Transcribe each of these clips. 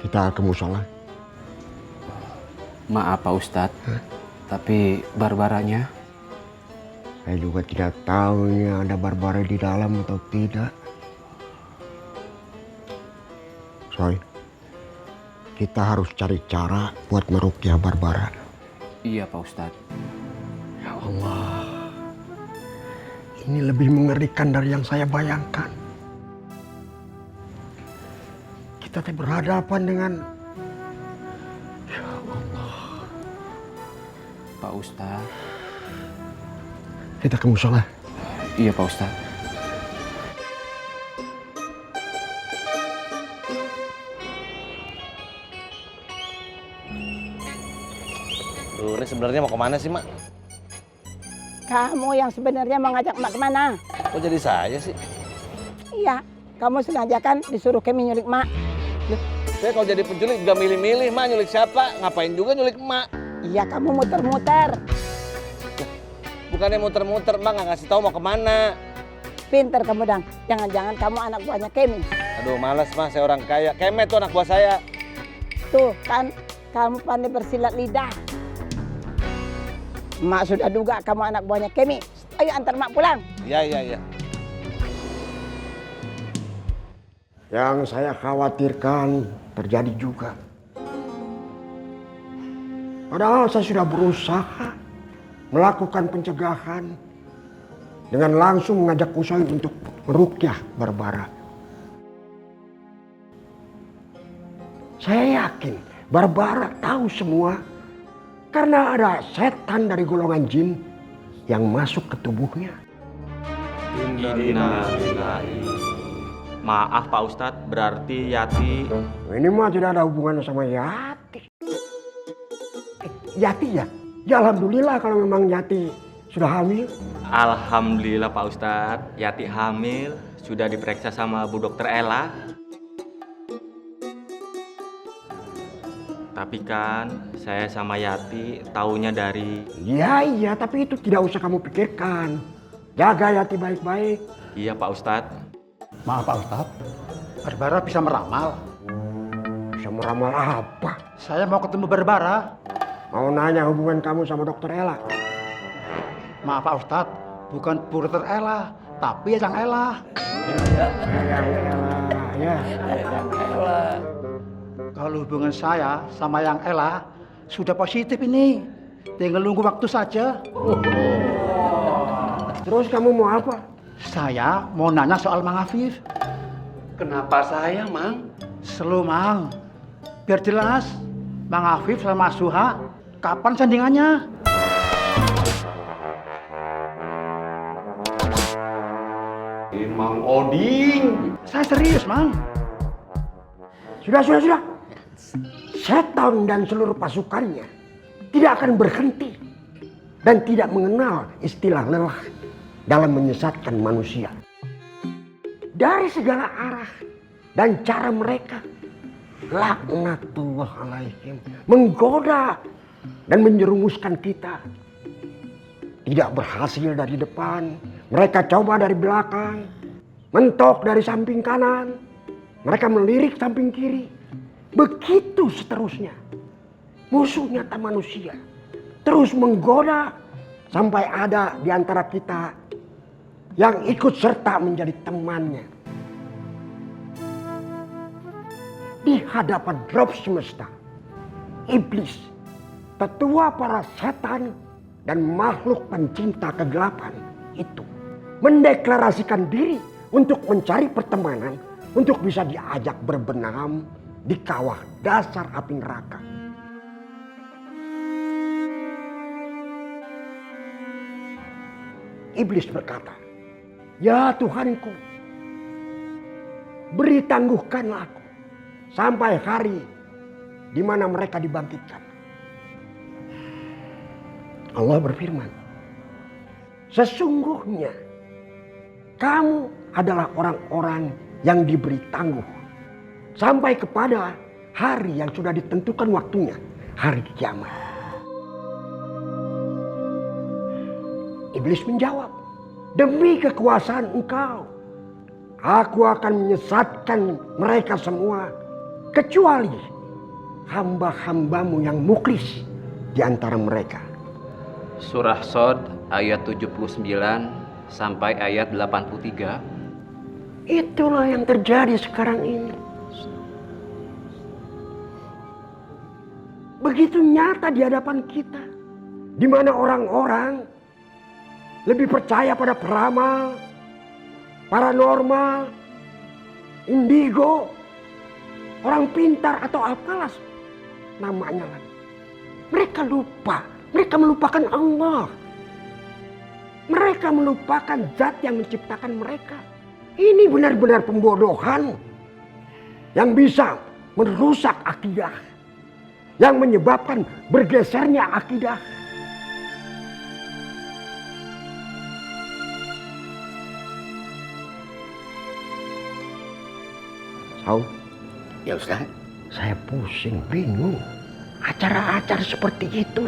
Kita ke musola. Maaf Pak Ustadz, tapi Barbaranya? Saya juga tidak tahu ini ada Barbara di dalam atau tidak. Soy, kita harus cari cara buat meruqyah Barbara. Iya Pak Ustadz. Ya Allah, ini lebih mengerikan dari yang saya bayangkan. Kita berhadapan dengan Pak Ustadz. Kita ke musola. Iya Pak Ustadz. Ini sebenarnya mau kemana sih, Mak? Kamu yang sebenarnya mau ngajak Mak kemana? Kok jadi saya sih? Iya, kamu sengaja kan disuruh Kemi nyulik Mak. Saya kalau jadi penculik gak milih-milih, Mak nyulik siapa? Ngapain juga nyulik Mak? Iya, kamu muter-muter. Bukannya muter-muter, Mak nggak ngasih tahu mau kemana. Pinter kamu, Dang. Jangan-jangan kamu anak buahnya Kemi. Aduh, malas, Mak. Saya orang kaya. Kemet tuh anak buah saya. Tuh kan, kamu pandai bersilat lidah. Mak sudah duga kamu anak buahnya Kemi. Ayo antar Mak pulang. Iya. Yang saya khawatirkan terjadi juga. Padahal saya sudah berusaha melakukan pencegahan dengan langsung mengajak Kusoi untuk meruqyah Barbara. Saya yakin Barbara tahu semua karena ada setan dari golongan jin yang masuk ke tubuhnya. Innalillahi. Maaf Pak Ustadz, berarti Yati... Ini mah tidak ada hubungannya sama Yati. Yati ya? Ya alhamdulillah kalau memang Yati sudah hamil. Alhamdulillah Pak Ustadz, Yati hamil, sudah diperiksa sama Bu Dokter Ella. Tapi kan saya sama Yati taunya dari... Iya, tapi itu tidak usah kamu pikirkan. Jaga Yati baik-baik. Iya Pak Ustadz. Maaf Pak Ustadz, Barbara bisa meramal. Bisa meramal apa? Saya mau ketemu Barbara. Mau nanya hubungan kamu sama Dokter Ella? Maaf Pak Ustadz, bukan Bu Dokter Ella, tapi yang Ella. Ya. Kalau hubungan saya sama yang Ella sudah positif ini. Tinggal nunggu waktu saja. Terus kamu mau apa? Saya mau nanya soal Mang Afif. Kenapa saya, Mang? Selu Mang, biar jelas. Mang Afif sama Suha, kapan sandingannya? Mang Oding. Saya serius, Mang. Sudah. Setan dan seluruh pasukannya tidak akan berhenti dan tidak mengenal istilah lelah dalam menyesatkan manusia. Dari segala arah dan cara mereka, laknatullah alaihim, menggoda dan menjerumuskan kita. Tidak berhasil dari depan, mereka coba dari belakang, mentok dari samping kanan, mereka melirik samping kiri. Begitu seterusnya. Musuh nyata manusia terus menggoda sampai ada di antara kita yang ikut serta menjadi temannya. Di hadapan drop semesta, iblis, tetua para setan dan makhluk pencinta kegelapan itu mendeklarasikan diri untuk mencari pertemanan untuk bisa diajak berbenam di kawah dasar api neraka. Iblis berkata, "Ya Tuhanku, beri tangguhkanlah aku sampai hari di mana mereka dibangkitkan." Allah berfirman, "Sesungguhnya kamu adalah orang-orang yang diberi tangguh sampai kepada hari yang sudah ditentukan waktunya, hari kiamat." Iblis menjawab, "Demi kekuasaan engkau, aku akan menyesatkan mereka semua kecuali hamba-hambamu yang muklis di antara mereka. Surah Shad ayat 79 sampai ayat 83. Itulah yang terjadi sekarang ini. Begitu nyata di hadapan kita, di mana orang-orang lebih percaya pada peramal, paranormal, indigo, orang pintar atau apalah namanya lagi. Mereka lupa, mereka melupakan Allah. Mereka melupakan zat yang menciptakan mereka. Ini benar-benar pembodohan yang bisa merusak akidah, yang menyebabkan bergesernya akidah. Saum, Ya Ustaz, saya pusing, bingung. Acara-acara seperti itu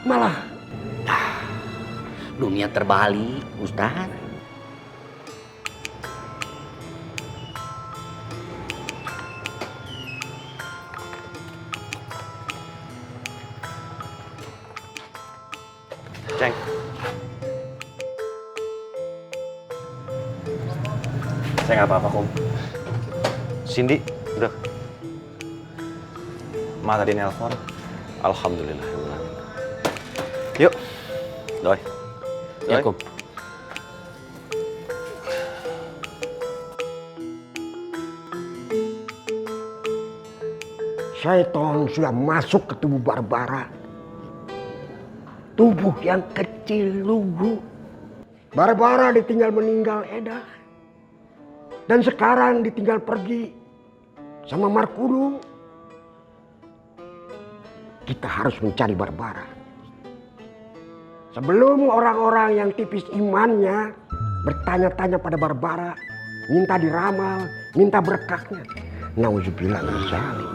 malah dunia terbalik Ustaz. Ceng. Saya nggak apa-apa, Kom. Cindy, udah. Ma tadi nelpon. Alhamdulillah. Yuk. Doi. Ya, Kum. syaitan sudah masuk ke tubuh Barbara. Tubuh yang kecil, lugu. Barbara ditinggal meninggal edah. Dan sekarang ditinggal pergi sama Markudu. Kita harus mencari Barbara. Sebelum orang-orang yang tipis imannya bertanya-tanya pada Barbara, minta diramal, minta berkahnya. Nauzubillah min dzalik.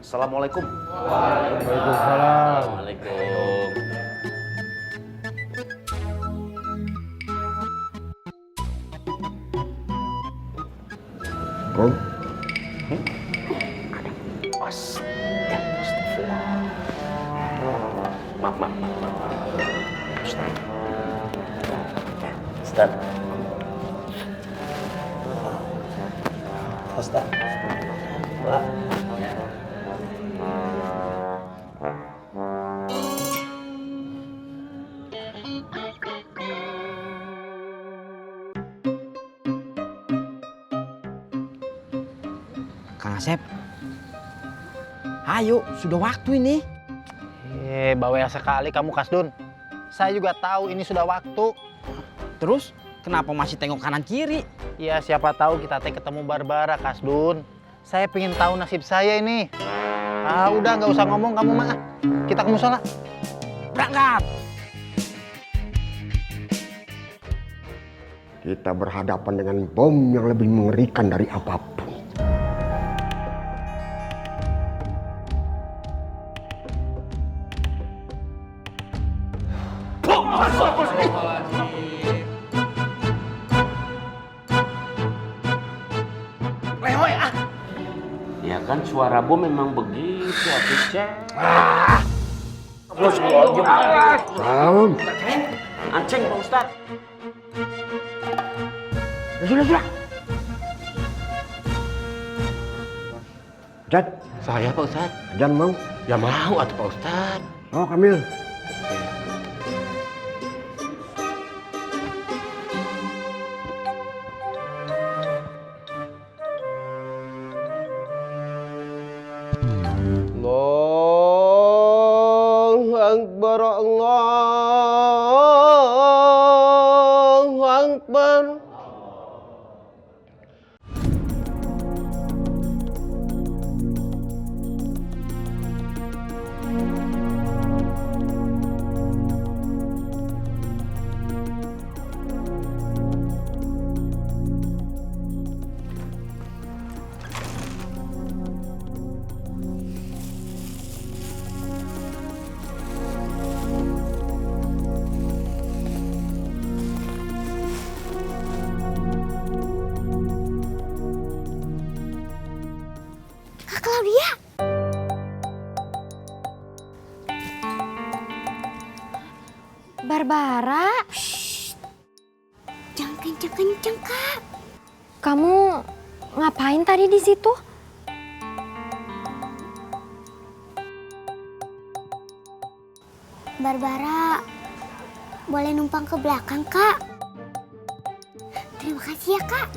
Assalamualaikum. Waalaikumsalam. Waalaikumsalam. Kom. Maaf. Ustaz. Ustaz. Kang Asep, ayo sudah waktu ini. Bawel sekali kamu Kasdun. Saya juga tahu ini sudah waktu. Terus kenapa masih tengok kanan kiri? Ya siapa tahu kita ketemu Barbara Kasdun. Saya pengen tahu nasib saya ini. Udah nggak usah ngomong kamu mah. Kita ke musola. Berangkat. Kita berhadapan dengan bom yang lebih mengerikan dari apapun. Ya kan suara bom memang begitu atuh, Ceng. Saum. Anceng Pak Ustaz. Sudah. Jad, Saya Pak Ustaz. Jan mau? Ya mau atuh Pak Ustaz. Oh, Kamil. Allahu Akbar, Allahu Akbar. Claudia. Barbara, Jangan kenceng-kenceng, Kak. kamu ngapain tadi di situ? Barbara, boleh numpang ke belakang, Kak? Terima kasih ya, Kak.